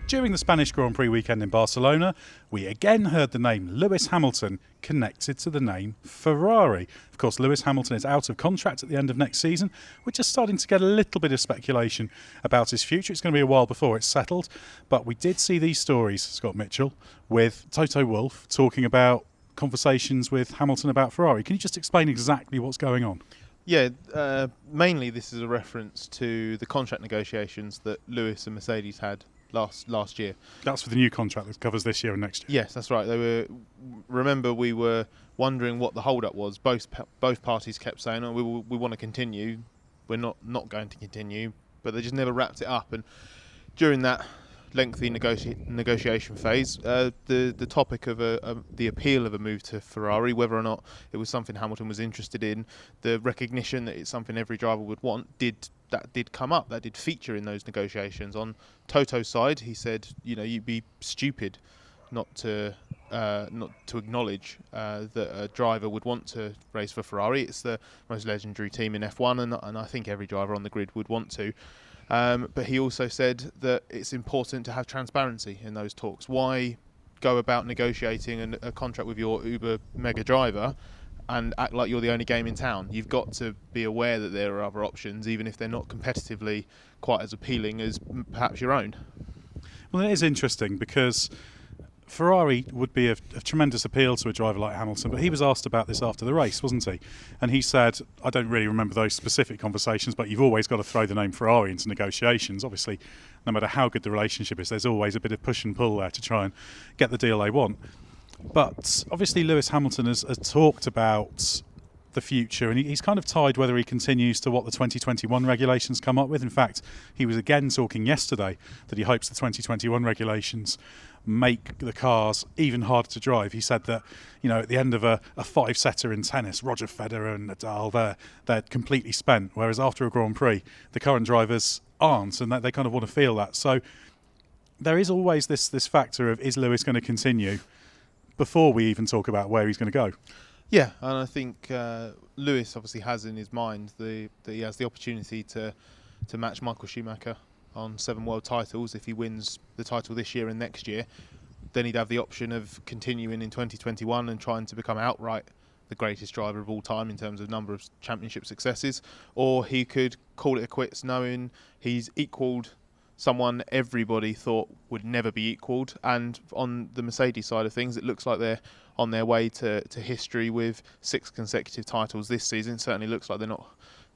During the Spanish Grand Prix weekend in Barcelona, we again heard the name Lewis Hamilton connected to the name Ferrari. Of course, Lewis Hamilton is out of contract at the end of next season. We're just starting to get a little bit of speculation about his future. It's going to be a while before it's settled, but we did see these stories, Scott Mitchell, with Toto Wolff talking about conversations with Hamilton about Ferrari. Can you just explain exactly what's going on? Yeah, mainly this is a reference to the contract negotiations that Lewis and Mercedes had last year. That's for the new contract that covers this year and next year. Yes, that's right. Remember, we were wondering what the hold-up was. Both parties kept saying, "Oh, we want to continue. We're not going to continue," but they just never wrapped it up. And during that lengthy negotiation phase, the topic of the appeal of a move to Ferrari, whether or not it was something Hamilton was interested in, the recognition that it's something every driver would want, did come up. That did feature in those negotiations. On Toto's side, he said, you'd be stupid not to acknowledge that a driver would want to race for Ferrari. It's the most legendary team in F1, and I think every driver on the grid would want to. But he also said that it's important to have transparency in those talks. Why go about negotiating a contract with your uber mega driver and act like you're the only game in town? You've got to be aware that there are other options, even if they're not competitively quite as appealing as perhaps your own. Well, it is interesting because Ferrari would be of tremendous appeal to a driver like Hamilton, but he was asked about this after the race, wasn't he? And he said, I don't really remember those specific conversations, but you've always got to throw the name Ferrari into negotiations. Obviously, no matter how good the relationship is, there's always a bit of push and pull there to try and get the deal they want. But obviously Lewis Hamilton has talked about the future, and he's kind of tied whether he continues to what the 2021 regulations come up with. In fact, he was again talking yesterday that he hopes the 2021 regulations make the cars even harder to drive. He said that, at the end of a five-setter in tennis, Roger Federer and Nadal, they're completely spent, whereas after a Grand Prix, the current drivers aren't, and they kind of want to feel that. So there is always this factor of, is Lewis going to continue before we even talk about where he's going to go? Yeah, and I think Lewis obviously has in his mind that he has the opportunity to match Michael Schumacher on 7 world titles. If he wins the title this year and next year, then he'd have the option of continuing in 2021 and trying to become outright the greatest driver of all time in terms of number of championship successes, or he could call it quits knowing he's equalled someone everybody thought would never be equalled. And on the Mercedes side of things, it looks like they're on their way to history with 6 consecutive titles this season. It certainly looks like they're not.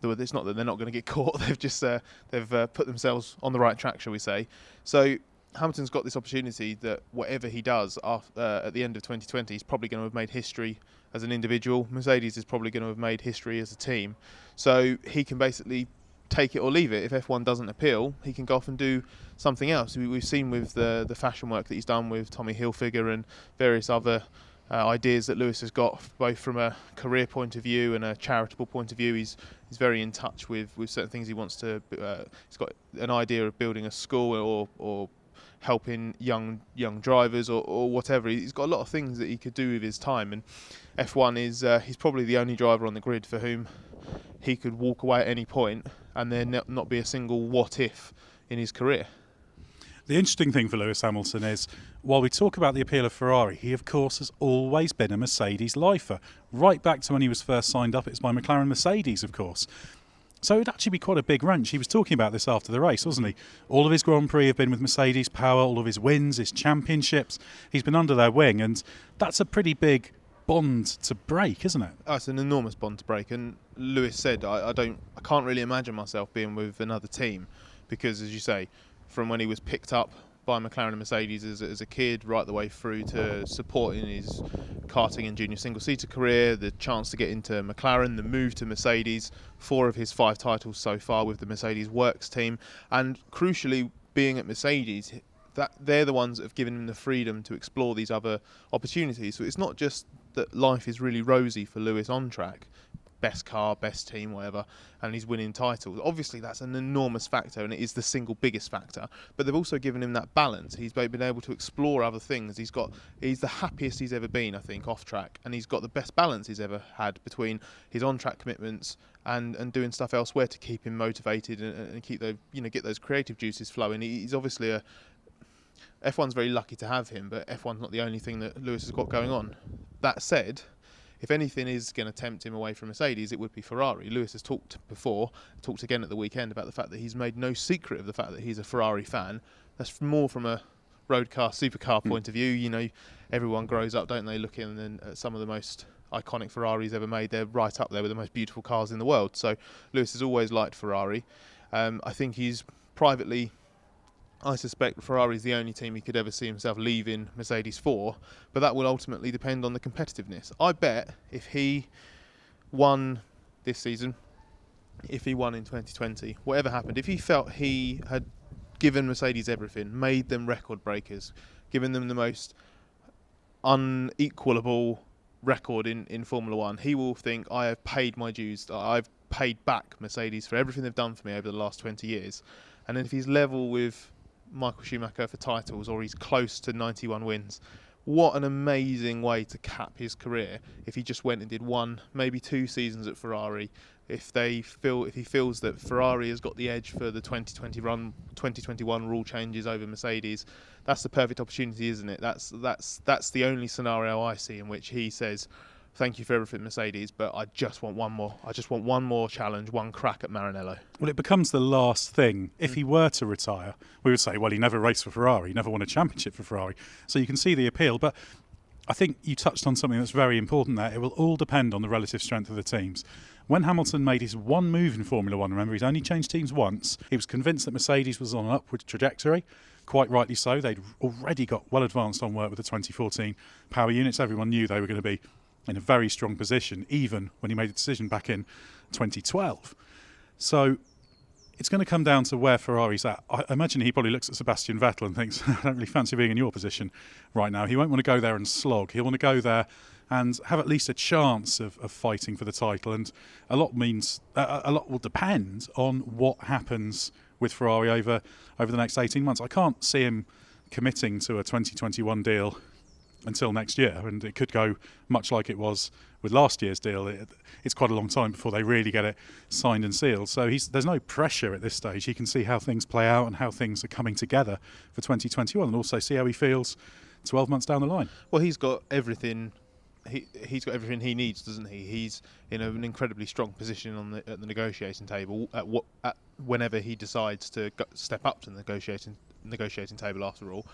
It's not that they're not going to get caught. They've just put themselves on the right track, shall we say. So Hamilton's got this opportunity that whatever he does at the end of 2020, he's probably going to have made history as an individual. Mercedes is probably going to have made history as a team. So he can basically take it or leave it. If F1 doesn't appeal, he can go off and do something else. We've seen with the fashion work that he's done with Tommy Hilfiger and various other ideas that Lewis has got, both from a career point of view and a charitable point of view. He's very in touch with certain things he wants to. He's got an idea of building a school or helping young drivers or whatever. He's got a lot of things that he could do with his time, and F1 is he's probably the only driver on the grid for whom he could walk away at any point and there not be a single what if in his career. The interesting thing for Lewis Hamilton is, while we talk about the appeal of Ferrari, he of course has always been a Mercedes lifer, right back to when he was first signed up. It's by McLaren Mercedes, of course. So it'd actually be quite a big wrench. He was talking about this after the race, wasn't he? All of his Grand Prix have been with Mercedes power, all of his wins, his championships. He's been under their wing, and that's a pretty big bond to break, isn't it? Oh, it's an enormous bond to break. And Lewis said, I can't really imagine myself being with another team, because, as you say, from when he was picked up by McLaren and Mercedes as a kid, right the way through to supporting his karting and junior single-seater career, the chance to get into McLaren, the move to Mercedes, 4 of his 5 titles so far with the Mercedes Works team, and crucially being at Mercedes, that they're the ones that have given him the freedom to explore these other opportunities. So it's not just that life is really rosy for Lewis on track, best car, best team, whatever, and he's winning titles. Obviously, that's an enormous factor, and it is the single biggest factor. But they've also given him that balance. He's been able to explore other things. He's the happiest he's ever been, I think, off track, and he's got the best balance he's ever had between his on-track commitments and doing stuff elsewhere to keep him motivated and keep those get those creative juices flowing. He's obviously F1's very lucky to have him, but F1's not the only thing that Lewis has got going on. That said, if anything is going to tempt him away from Mercedes, it would be Ferrari. Lewis has talked again at the weekend about the fact that he's made no secret of the fact that he's a Ferrari fan. That's more from a road car, supercar point of view. You know, everyone grows up, don't they, looking at some of the most iconic Ferraris ever made. They're right up there with the most beautiful cars in the world. So Lewis has always liked Ferrari. I think he's privately, I suspect Ferrari's the only team he could ever see himself leaving Mercedes for, but that will ultimately depend on the competitiveness. I bet if he won this season, if he won in 2020, whatever happened, if he felt he had given Mercedes everything, made them record breakers, given them the most unequalable record in Formula One, he will think, I have paid my dues, I've paid back Mercedes for everything they've done for me over the last 20 years. And then if he's level with Michael Schumacher for titles, or he's close to 91 wins, what an amazing way to cap his career if he just went and did 1, maybe 2 seasons at Ferrari. If he feels that Ferrari has got the edge for the 2021 rule changes over Mercedes, that's the perfect opportunity, isn't it? That's the only scenario I see in which he says, thank you for everything, Mercedes, but I just want one more. I just want one more challenge, one crack at Maranello. Well, it becomes the last thing. If he were to retire, we would say, well, he never raced for Ferrari, he never won a championship for Ferrari. So you can see the appeal. But I think you touched on something that's very important there. It will all depend on the relative strength of the teams. When Hamilton made his one move in Formula One, remember, he's only changed teams once, he was convinced that Mercedes was on an upward trajectory. Quite rightly so. They'd already got well advanced on work with the 2014 power units. Everyone knew they were going to be in a very strong position, even when he made the decision back in 2012. So it's going to come down to where Ferrari's at. I imagine he probably looks at Sebastian Vettel and thinks, I don't really fancy being in your position right now. He won't want to go there and slog. He'll want to go there and have at least a chance of fighting for the title. And a lot will depend on what happens with Ferrari over the next 18 months. I can't see him committing to a 2021 deal until next year, and it could go much like it was with last year's deal. It's quite a long time before they really get it signed and sealed. So there's no pressure at this stage. He can see how things play out and how things are coming together for 2021, and also see how he feels 12 months down the line. Well, he's got everything. He's got everything he needs, doesn't he? He's in an incredibly strong position at the negotiating table whenever he decides to step up to the negotiating table. After all.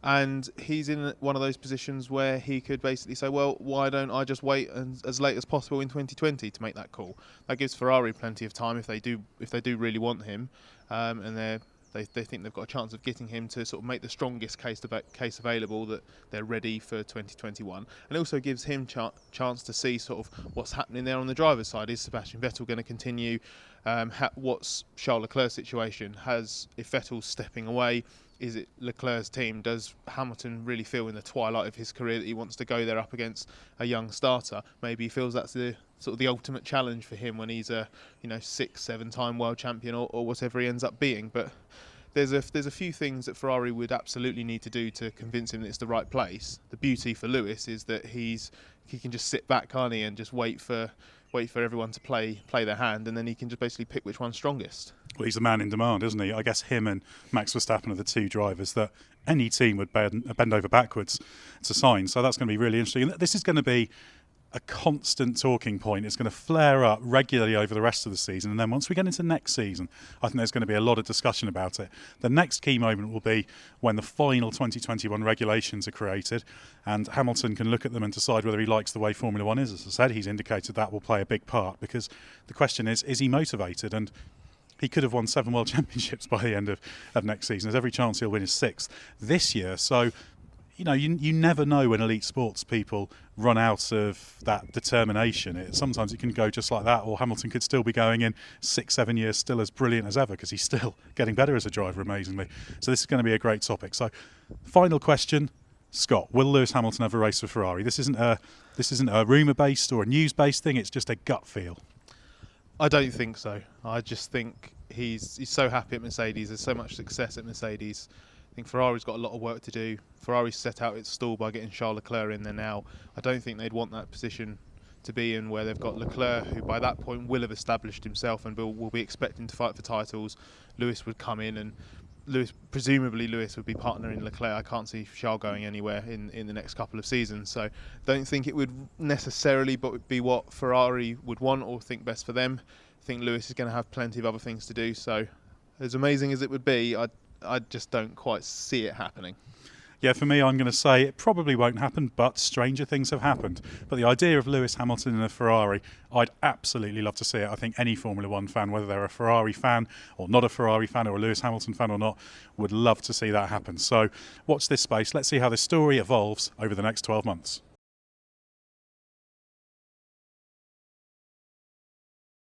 And he's in one of those positions where he could basically say, well, why don't I just wait as late as possible in 2020 to make that call? That gives Ferrari plenty of time if they do really want him, and they think they've got a chance of getting him to sort of make the strongest case available that they're ready for 2021. And it also gives him chance to see sort of what's happening there on the driver's side. Is Sebastian Vettel going to continue? What's Charles Leclerc's situation? If Vettel's stepping away, is it Leclerc's team? Does Hamilton really feel in the twilight of his career that he wants to go there up against a young starter? Maybe he feels that's the sort of the ultimate challenge for him when he's a 6-7-time world champion or whatever he ends up being. But there's a few things that Ferrari would absolutely need to do to convince him that it's the right place. The beauty for Lewis is that he can just sit back, can't he, and just wait for everyone to play their hand, and then he can just basically pick which one's strongest. Well, he's the man in demand, isn't he? I guess him and Max Verstappen are the two drivers that any team would bend over backwards to sign. So that's going to be really interesting. And this is going to be a constant talking point. It's going to flare up regularly over the rest of the season. And then once we get into next season, I think there's going to be a lot of discussion about it. The next key moment will be when the final 2021 regulations are created and Hamilton can look at them and decide whether he likes the way Formula One is. As I said, he's indicated that will play a big part, because the question is he motivated? And he could have won 7 World Championships by the end of next season. There's every chance he'll win his 6th this year. So, you never know when elite sports people run out of that determination. Sometimes it can go just like that, or Hamilton could still be going in 6-7 years still as brilliant as ever, because he's still getting better as a driver, amazingly. So this is going to be a great topic. So, final question, Scott, will Lewis Hamilton ever race for Ferrari? This isn't a rumour-based or a news-based thing. It's just a gut feel. I don't think so. I just think he's so happy at Mercedes. There's so much success at Mercedes. I think Ferrari's got a lot of work to do. Ferrari's set out its stall by getting Charles Leclerc in there now. I don't think they'd want that position to be in, where they've got Leclerc, who by that point will have established himself and will be expecting to fight for titles. Lewis would come in and presumably Lewis would be partnering Leclerc. I can't see Charles going anywhere in the next couple of seasons. So don't think it would necessarily be what Ferrari would want or think best for them. I think Lewis is going to have plenty of other things to do. So as amazing as it would be, I just don't quite see it happening. Yeah, for me, I'm going to say it probably won't happen, but stranger things have happened. But the idea of Lewis Hamilton in a Ferrari, I'd absolutely love to see it. I think any Formula One fan, whether they're a Ferrari fan or not a Ferrari fan or a Lewis Hamilton fan or not, would love to see that happen. So watch this space. Let's see how this story evolves over the next 12 months.